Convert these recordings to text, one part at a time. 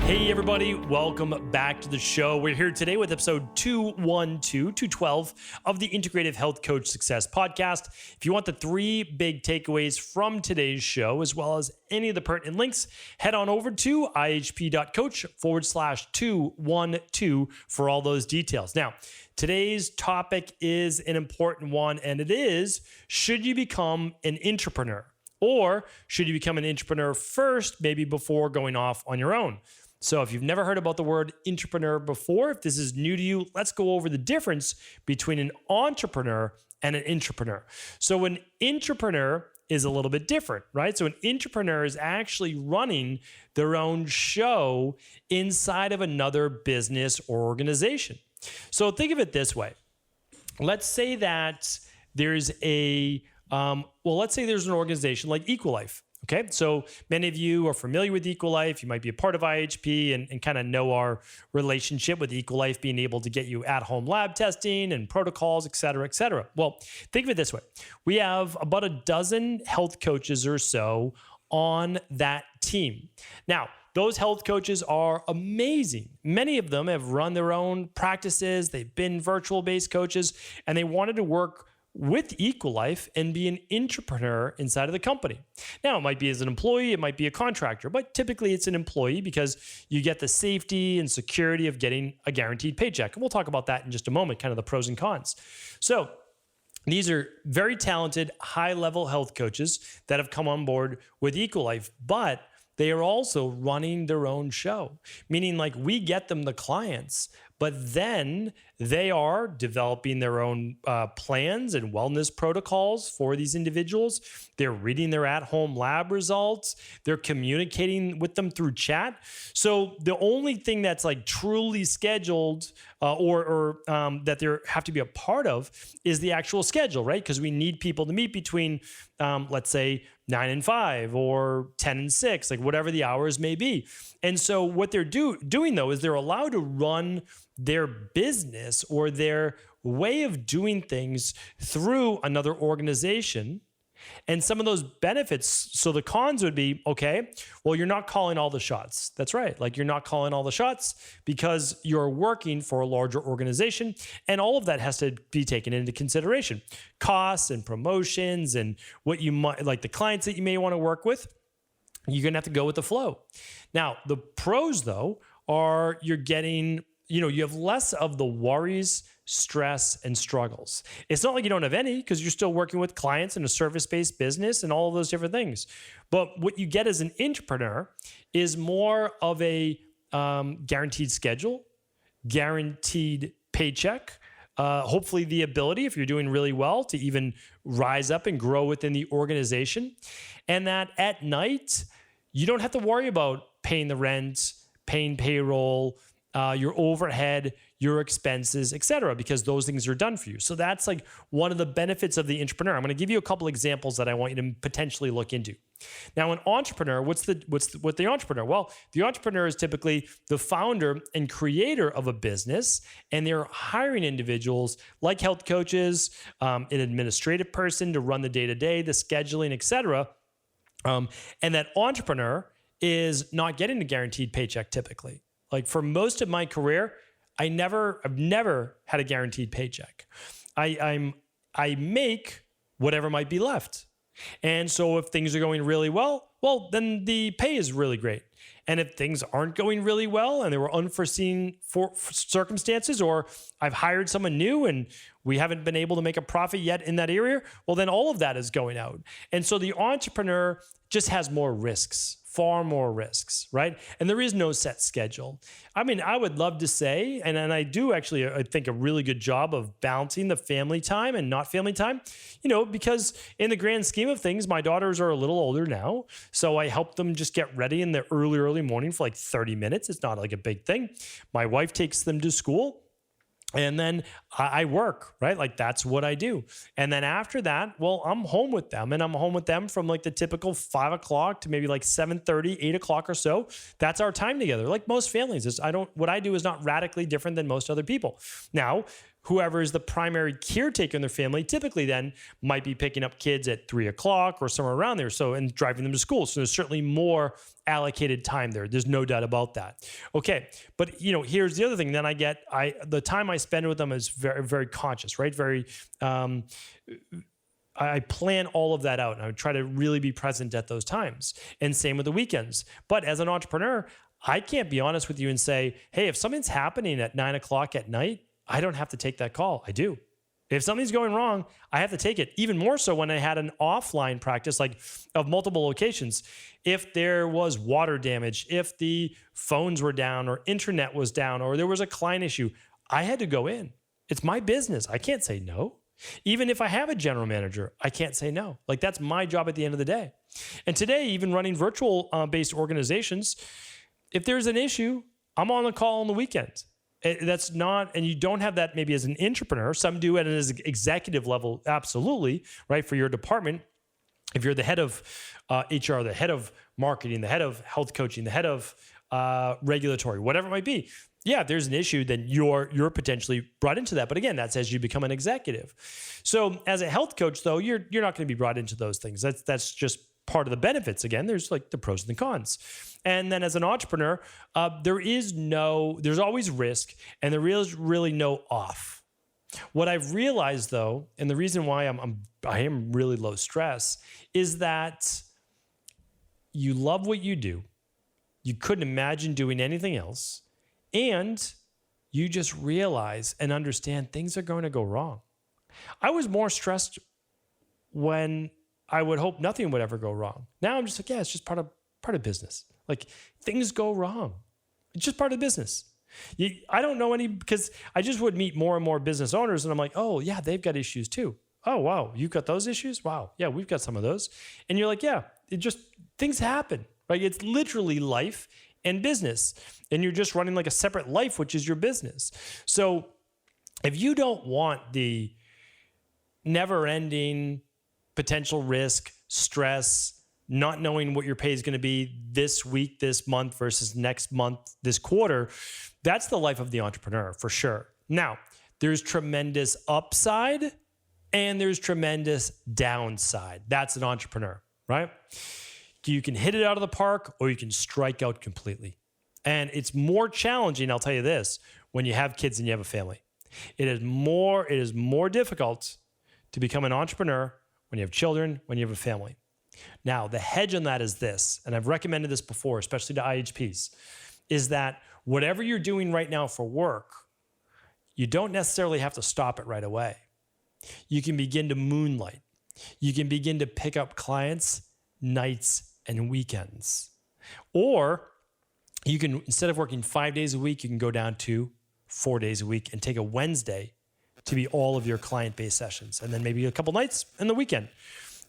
Hey everybody, welcome back to the show. We're here today with episode 212 of the Integrative Health Coach Success Podcast. If you want the 3 big takeaways from today's show, as well as any of the pertinent links, head on over to ihp.coach/212 for all those details. Now, today's topic is an important one, and it is, should you become an intrapreneur? Or should you become an intrapreneur first, maybe before going off on your own? So if you've never heard about the word intrapreneur before, if this is new to you, let's go over the difference between an entrepreneur and an intrapreneur. So an intrapreneur is a little bit different, right? So an intrapreneur is actually running their own show inside of another business or organization. So think of it this way. Let's say that there's let's say there's an organization like Equalife. Okay, so many of you are familiar with Equalife. You might be a part of IHP and kind of know our relationship with Equalife being able to get you at-home lab testing and protocols, et cetera, et cetera. Well, think of it this way. We have about a dozen health coaches or so on that team. Now, those health coaches are amazing. Many of them have run their own practices. They've been virtual-based coaches, and they wanted to work with Equalife and be an intrapreneur inside of the company. Now, it might be as an employee, it might be a contractor, but typically it's an employee because you get the safety and security of getting a guaranteed paycheck. And we'll talk about that in just a moment, kind of the pros and cons. So these are very talented, high-level health coaches that have come on board with Equalife, but they are also running their own show, meaning like we get them the clients, but then they are developing their own plans and wellness protocols for these individuals. They're reading their at-home lab results. They're communicating with them through chat. So the only thing that's like truly scheduled or that they have to be a part of is the actual schedule, right? Because we need people to meet between, let's say, 9 and 5 or 10 and 6, like whatever the hours may be. And so what they're doing though is they're allowed to run their business or their way of doing things through another organization. And some of those benefits, so the cons would be, okay, well, you're not calling all the shots. That's right. Like you're not calling all the shots because you're working for a larger organization. And all of that has to be taken into consideration. Costs and promotions and what you might, like the clients that you may want to work with, you're going to have to go with the flow. Now, the pros though are you're getting, you have less of the worries, stress, and struggles. It's not like you don't have any because you're still working with clients in a service-based business and all of those different things. But what you get as an intrapreneur is more of a guaranteed schedule, guaranteed paycheck, hopefully the ability, if you're doing really well, to even rise up and grow within the organization. And that at night, you don't have to worry about paying the rent, paying payroll, your overhead, your expenses, et cetera, because those things are done for you. So that's like one of the benefits of the intrapreneur. I'm going to give you a couple examples that I want you to potentially look into. Now, an entrepreneur, what's the entrepreneur? Well, the entrepreneur is typically the founder and creator of a business, and they're hiring individuals like health coaches, an administrative person to run the day-to-day, the scheduling, et cetera. And that entrepreneur is not getting a guaranteed paycheck typically. Like for most of my career, I've never had a guaranteed paycheck. I make whatever might be left. And so if things are going really well, then the pay is really great. And if things aren't going really well and there were unforeseen circumstances, or I've hired someone new and we haven't been able to make a profit yet in that area, well, then all of that is going out. And so the entrepreneur just has more risks. Far more risks, right? And there is no set schedule. I mean, I would love to say, and I do actually, I think, a really good job of balancing the family time and not family time, because in the grand scheme of things, my daughters are a little older now. So I help them just get ready in the early morning for like 30 minutes. It's not like a big thing. My wife takes them to school. And then I work, right? Like that's what I do. And then after that, well, I'm home with them, and I'm home with them from like the typical 5 o'clock to maybe like 7:30, 8 o'clock or so. That's our time together. Like most families, what I do is not radically different than most other people. Now, whoever is the primary caretaker in their family typically then might be picking up kids at 3 o'clock or somewhere around there. So, and driving them to school. So there's certainly more allocated time there. There's no doubt about that. Okay. But here's the other thing. Then the time I spend with them is very, very conscious, right? I plan all of that out, and I would try to really be present at those times. And same with the weekends. But as an entrepreneur, I can't be honest with you and say, hey, if something's happening at 9 o'clock at night, I don't have to take that call. I do. If something's going wrong, I have to take it. Even more so when I had an offline practice, like of multiple locations. If there was water damage, if the phones were down or internet was down, or there was a client issue, I had to go in. It's my business. I can't say no. Even if I have a general manager, I can't say no. Like, that's my job at the end of the day. And today, even running virtual based organizations, if there's an issue, I'm on the call on the weekends. That's not, and you don't have that maybe as an intrapreneur. Some do at an executive level, absolutely, right? For your department, if you're the head of HR, the head of marketing, the head of health coaching, the head of regulatory, whatever it might be. Yeah, if there's an issue, then you're potentially brought into that. But again, that's as you become an executive. So as a health coach, though, you're not going to be brought into those things. That's just part of the benefits. Again, there's like the pros and the cons. And then as an entrepreneur, there's always risk, and there is really no off. What I've realized, though, and the reason why I am really low stress, is that you love what you do. You couldn't imagine doing anything else. And you just realize and understand things are going to go wrong. I was more stressed when I would hope nothing would ever go wrong. Now I'm just like, yeah, it's just part of business. Like, things go wrong. It's just part of business. I don't know any, because I just would meet more and more business owners, and I'm like, oh yeah, they've got issues too. Oh wow, you've got those issues? Wow, yeah, we've got some of those. And you're like, yeah, things happen, right? It's literally life and business, and you're just running like a separate life, which is your business. So if you don't want the never-ending potential risk, stress, not knowing what your pay is going to be this week, this month versus next month, this quarter, that's the life of the entrepreneur for sure. Now, there's tremendous upside and there's tremendous downside. That's an entrepreneur, right? You can hit it out of the park or you can strike out completely. And it's more challenging, I'll tell you this, when you have kids and you have a family. It is more difficult to become an entrepreneur when you have children, when you have a family. Now, the hedge on that is this, and I've recommended this before, especially to IHPs, is that whatever you're doing right now for work, you don't necessarily have to stop it right away. You can begin to moonlight. You can begin to pick up clients nights and weekends. Or you can, instead of working 5 days a week, you can go down to 4 days a week and take a Wednesday to be all of your client-based sessions. And then maybe a couple nights and the weekend.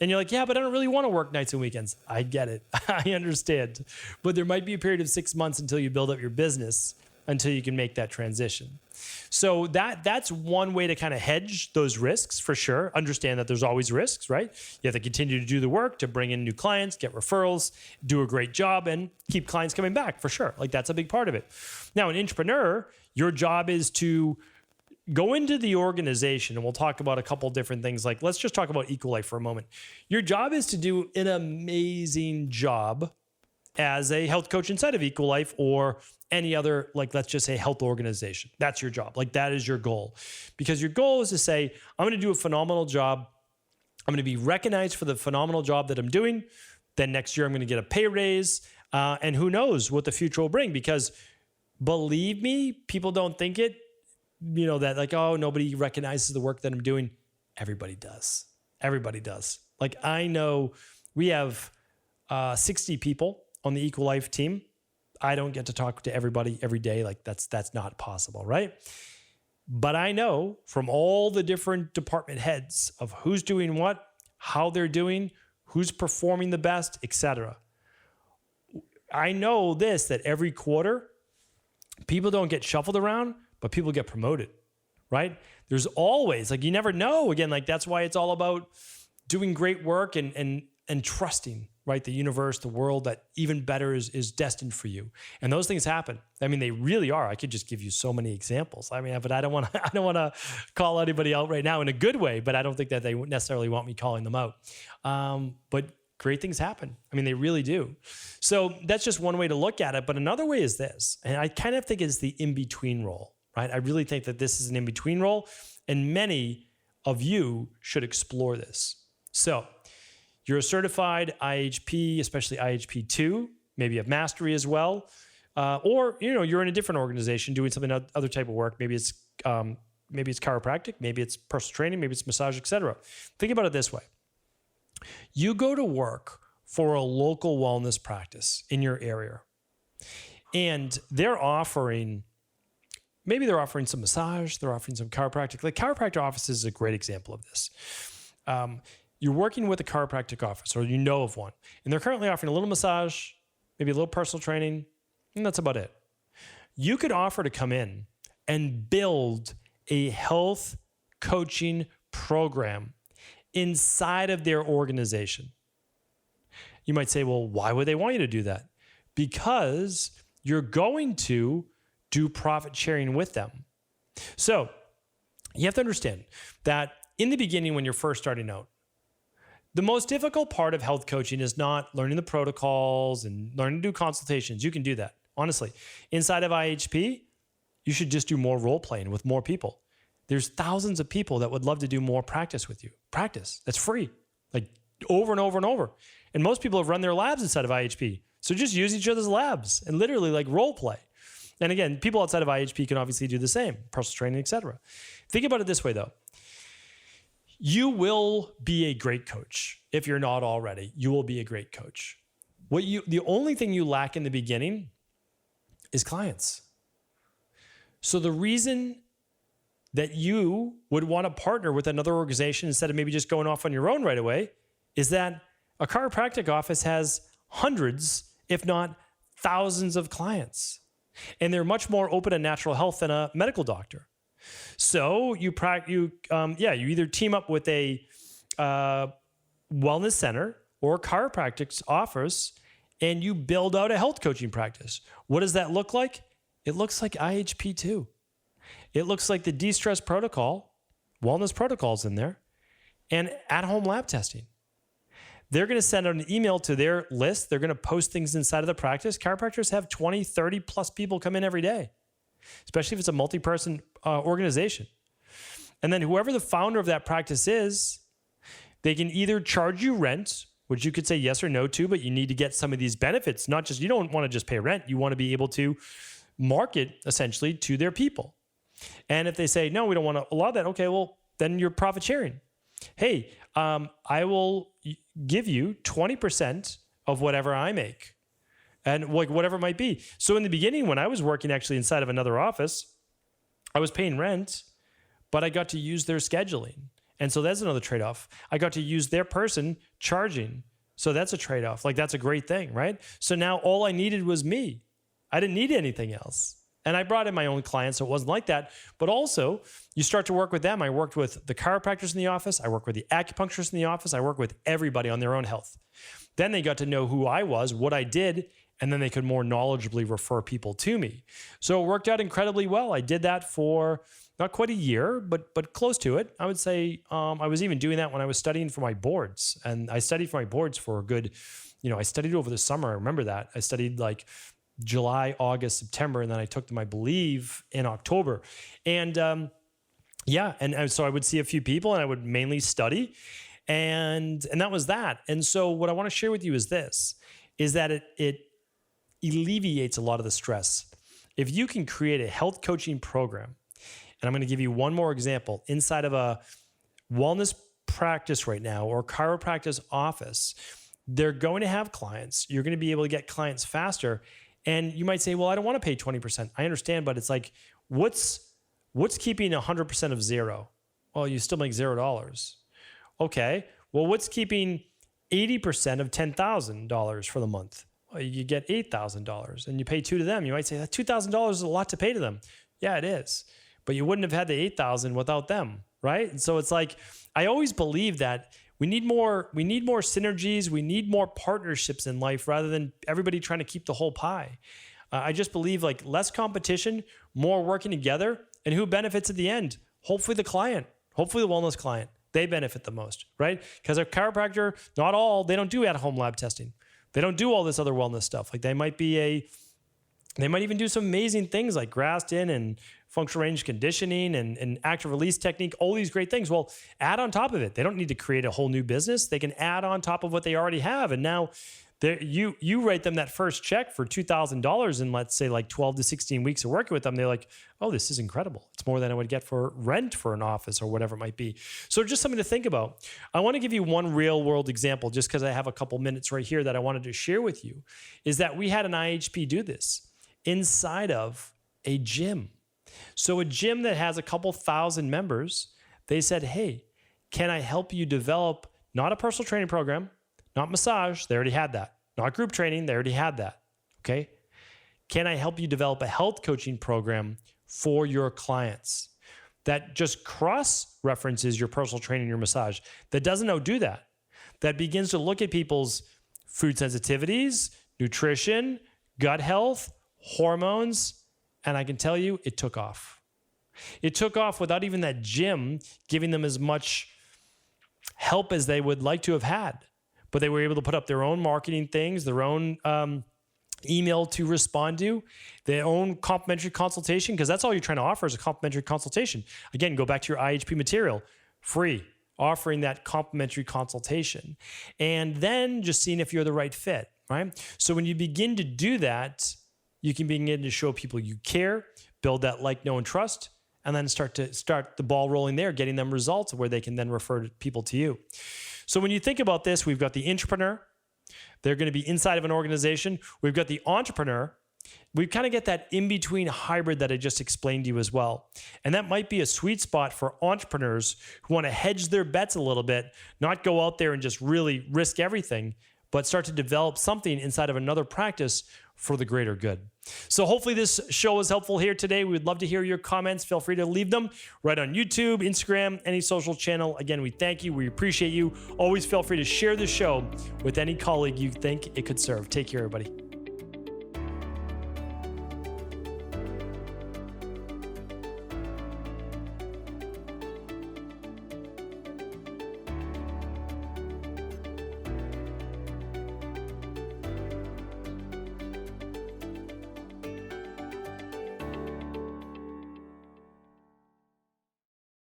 And you're like, yeah, but I don't really want to work nights and weekends. I get it. I understand. But there might be a period of 6 months until you build up your business, until you can make that transition. So that's one way to kind of hedge those risks for sure. Understand that there's always risks, right? You have to continue to do the work to bring in new clients, get referrals, do a great job, and keep clients coming back for sure. Like, that's a big part of it. Now, an entrepreneur, your job is to go into the organization, and we'll talk about a couple different things. Like, let's just talk about Equal Life for a moment. Your job is to do an amazing job as a health coach inside of Equal Life or any other, like, let's just say health organization. That's your job. Like, that is your goal. Because your goal is to say, I'm going to do a phenomenal job. I'm going to be recognized for the phenomenal job that I'm doing. Then next year, I'm going to get a pay raise. And who knows what the future will bring? Because believe me, people don't think it, that like, oh, nobody recognizes the work that I'm doing. Everybody does. Everybody does. Like, I know we have 60 people on the Equal Life team. I don't get to talk to everybody every day. Like, that's not possible, right? But I know from all the different department heads of who's doing what, how they're doing, who's performing the best, etc. I know this, that every quarter, people don't get shuffled around, but people get promoted, right? There's always, like, you never know. Again, like, that's why it's all about doing great work and trusting. right? The universe, the world, that even better is destined for you. And those things happen. I mean, they really are. I could just give you so many examples. I mean, but I don't want to call anybody out right now in a good way, but I don't think that they necessarily want me calling them out. But great things happen. I mean, they really do. So that's just one way to look at it. But another way is this, and I kind of think it's the in-between role, right? I really think that this is an in-between role, and many of you should explore this. So you're a certified IHP, especially IHP 2, maybe you have mastery as well. Or, you're in a different organization doing something other type of work. Maybe it's chiropractic, maybe it's personal training, maybe it's massage, etc. Think about it this way. You go to work for a local wellness practice in your area, and they're offering some massage, they're offering some chiropractic. Like chiropractic offices is a great example of this. You're working with a chiropractic office, or you know of one, and they're currently offering a little massage, maybe a little personal training, and that's about it. You could offer to come in and build a health coaching program inside of their organization. You might say, well, why would they want you to do that? Because you're going to do profit sharing with them. So you have to understand that in the beginning, when you're first starting out, the most difficult part of health coaching is not learning the protocols and learning to do consultations. You can do that. Honestly, inside of IHP, you should just do more role playing with more people. There's thousands of people that would love to do more practice with you. Practice. That's free. Like over and over and over. And most people have run their labs inside of IHP. So just use each other's labs and literally like role play. And again, people outside of IHP can obviously do the same, personal training, etc. Think about it this way though. You will be a great coach. If you're not already, you will be a great coach. The only thing you lack in the beginning is clients. So the reason that you would want to partner with another organization instead of maybe just going off on your own right away is that a chiropractic office has hundreds, if not thousands of clients. And they're much more open to natural health than a medical doctor. So you either team up with a wellness center or chiropractic office and you build out a health coaching practice. What does that look like? It looks like IHP 2. It looks like the de-stress protocol, wellness protocols in there, and at-home lab testing. They're going to send out an email to their list. They're going to post things inside of the practice. Chiropractors have 20, 30 plus people come in every day, especially if it's a multi-person organization. And then whoever the founder of that practice is, they can either charge you rent, which you could say yes or no to, but you need to get some of these benefits. You don't want to just pay rent. You want to be able to market essentially to their people. And if they say, no, we don't want to allow that, okay, well, then you're profit sharing. Hey, I will give you 20% of whatever I make and like whatever it might be. So in the beginning, when I was working actually inside of another office, I was paying rent, but I got to use their scheduling. And so that's another trade-off. I got to use their person charging. So that's a trade-off. Like that's a great thing, right? So now all I needed was me. I didn't need anything else. And I brought in my own clients, so it wasn't like that. But also, you start to work with them. I worked with the chiropractors in the office. I worked with the acupuncturists in the office. I worked with everybody on their own health. Then they got to know who I was, what I did, and then they could more knowledgeably refer people to me. So it worked out incredibly well. I did that for not quite a year, but close to it. I would say I was even doing that when I was studying for my boards. And I studied for my boards for a good, I studied over the summer. I remember that. I studied like July, August, September, and then I took them, I believe, in October. And so I would see a few people and I would mainly study. And that was that. And so what I want to share with you is this, is that it alleviates a lot of the stress. If you can create a health coaching program, and I'm going to give you one more example, inside of a wellness practice right now or chiropractic office, they're going to have clients. You're going to be able to get clients faster. And you might say, well, I don't want to pay 20%. I understand, but it's like, what's keeping 100% of zero? Well, you still make $0. Okay. Well, what's keeping 80% of $10,000 for the month? Well, you get $8,000 and you pay $2 to them. You might say that $2,000 is a lot to pay to them. Yeah, it is. But you wouldn't have had the $8,000 without them, right? And so it's like, I always believe that We need more synergies. We need more partnerships in life rather than everybody trying to keep the whole pie. I just believe like less competition, more working together, and who benefits at the end? Hopefully the client, hopefully the wellness client. They benefit the most, right? Because a chiropractor, not all, they don't do at-home lab testing. They don't do all this other wellness stuff. Like they might even do some amazing things like Graston and functional range conditioning and active release technique, all these great things. Well, add on top of it. They don't need to create a whole new business. They can add on top of what they already have. And now you write them that first check for $2,000 in, let's say, like 12 to 16 weeks of working with them. They're like, oh, this is incredible. It's more than I would get for rent for an office or whatever it might be. So just something to think about. I want to give you one real world example just because I have a couple minutes right here that I wanted to share with you, is that we had an IHP do this inside of a gym. So a gym that has a couple thousand members, they said, hey, can I help you develop not a personal training program, not massage, they already had that. Not group training, they already had that. Okay. Can I help you develop a health coaching program for your clients that just cross-references your personal training, your massage, that doesn't outdo that, that begins to look at people's food sensitivities, nutrition, gut health, hormones, and I can tell you it took off. It took off without even that gym giving them as much help as they would like to have had. But they were able to put up their own marketing things, their own email to respond to, their own complimentary consultation, because that's all you're trying to offer is a complimentary consultation. Again, go back to your IHP material, free, offering that complimentary consultation. And then just seeing if you're the right fit, right? So when you begin to do that, you can begin to show people you care, build that like, know, and trust, and then start the ball rolling there, getting them results where they can then refer people to you. So when you think about this, we've got the intrapreneur. They're going to be inside of an organization. We've got the entrepreneur. We kind of get that in-between hybrid that I just explained to you as well. And that might be a sweet spot for entrepreneurs who want to hedge their bets a little bit, not go out there and just really risk everything, but start to develop something inside of another practice for the greater good. So hopefully this show was helpful here today. We would love to hear your comments. Feel free to leave them right on YouTube, Instagram, any social channel. Again, we thank you. We appreciate you. Always feel free to share this show with any colleague you think it could serve. Take care, everybody.